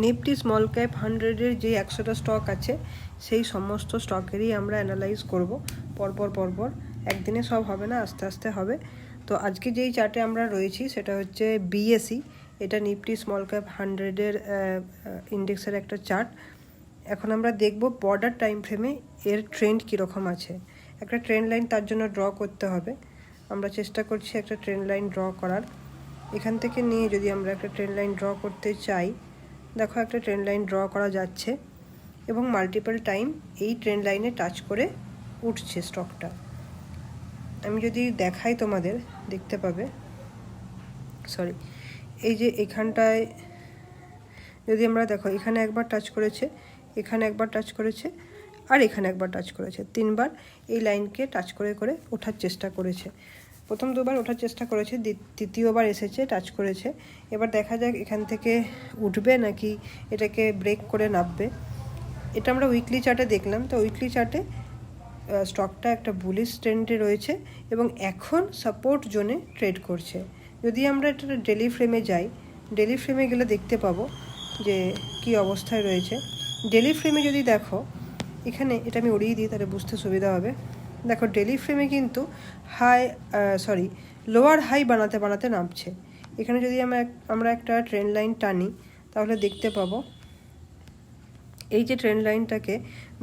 Nifty small cap 100-এর যে 100টা stock আছে সেই সমস্ত স্টকেরই আমরা অ্যানালাইজ করব পরপর। একদিনে সব হবে না, আস্তে আস্তে হবে। তো আজকে যেই চার্টে আমরা রয়েছি সেটা হচ্ছে বিএসই, এটা নিফটি স্মল ক্যাপ 100-এর ইন্ডেক্সের একটা চার্ট। এখন আমরা দেখব বর্ডার টাইম ফ্রেমে এর ট্রেন্ড কীরকম আছে। একটা ট্রেন্ড লাইন তার জন্য ড্র করতে হবে। আমরা চেষ্টা করছি একটা ট্রেন্ড লাইন ড্র করার। এখান থেকে নিয়ে যদি আমরা একটা ট্রেন্ড লাইন ড্র করতে চাই, দেখো একটা ট্রেন্ড লাইন ড্র করা যাচ্ছে এবং মাল্টিপল টাইম এই ট্রেন্ড লাইনে টাচ করে উঠছে স্টকটা। আমি যদি দেখাই তোমাদের দেখতে পাবে, এই যে এখানটায় যদি আমরা দেখো, এখানে একবার টাচ করেছে, এখানে একবার টাচ করেছে, আর এখানে একবার টাচ করেছে, 3বার এই লাইনকে টাচ করে করে ওঠার চেষ্টা করেছে। প্রথম 2বার ওঠার চেষ্টা করেছে, তৃতীয়বার এসেছে, টাচ করেছে। এবার দেখা যাক এখান থেকে উঠবে নাকি এটাকে ব্রেক করে নামবে। এটা আমরা উইকলি চার্টে দেখলাম। তো উইকলি চার্টে স্টকটা একটা বুলিশ ট্রেন্ডে রয়েছে এবং এখন সাপোর্ট জোনে ট্রেড করছে। যদি আমরা এটা ডেলি ফ্রেমে যাই, ডেলি ফ্রেমে গেলে দেখতে পাবো যে কি অবস্থায় রয়েছে। ডেলি ফ্রেমে যদি দেখো, এখানে এটা আমি উড়িয়ে দিই তাহলে বুঝতে সুবিধা হবে। দেখো ডেলি ফ্রেমে কিন্তু লোয়ার হাই বানাতে বানাতে নামছে। এখানে যদি আমরা একটা ট্রেন্ড লাইন টানি তাহলে দেখতে পাবো এই যে ট্রেন্ড লাইনটাকে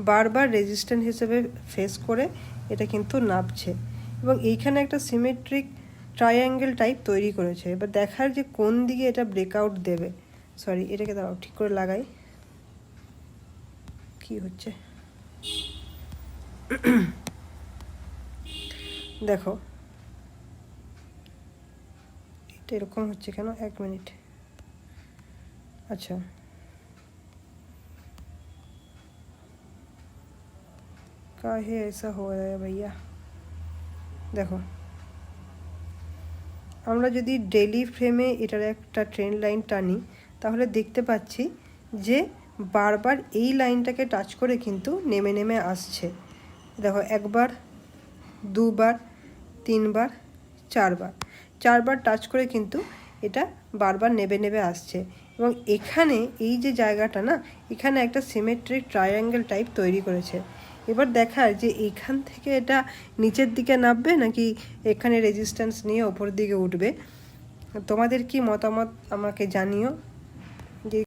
বারবার রেজিস্ট্যান্স হিসেবে ফেস করে এটা কিন্তু নামছে এবং এইখানে একটা সিমেট্রিক ট্রায়াঙ্গেল টাইপ তৈরি করেছে। এবার দেখার যে কোন দিকে এটা ব্রেকআউট দেবে। এটাকে দাঁড়াও ঠিক করে লাগাই, কি হচ্ছে দেখো, এটা এরকম হচ্ছে কেন, 1 মিনিট। আচ্ছা, काहे ऐसा हो रहा है भैया। দেখো আমরা যদি ডেলি ফ্রেমে এটার একটা ট্রেন্ড লাইন টানি তাহলে দেখতে পাচ্ছি যে বারবার এই লাইনটাকে টাচ করে কিন্তু নেমে নেমে আসছে। দেখো 1বার, 2বার, 3বার, 4বার টাচ করে কিন্তু এটা বারবার নেবে নেবে আসছে এবং এখানে এই যে জায়গাটা না, এখানে একটা সিমেট্রিক ট্রায়াঙ্গেল টাইপ তৈরি করেছে। এবার দেখার যে এইখান থেকে এটা নিচের দিকে নামবে নাকি এখানে রেজিস্ট্যান্স নিয়ে ওপর দিকে উঠবে। তোমাদের কি মতামত আমাকে জানিও।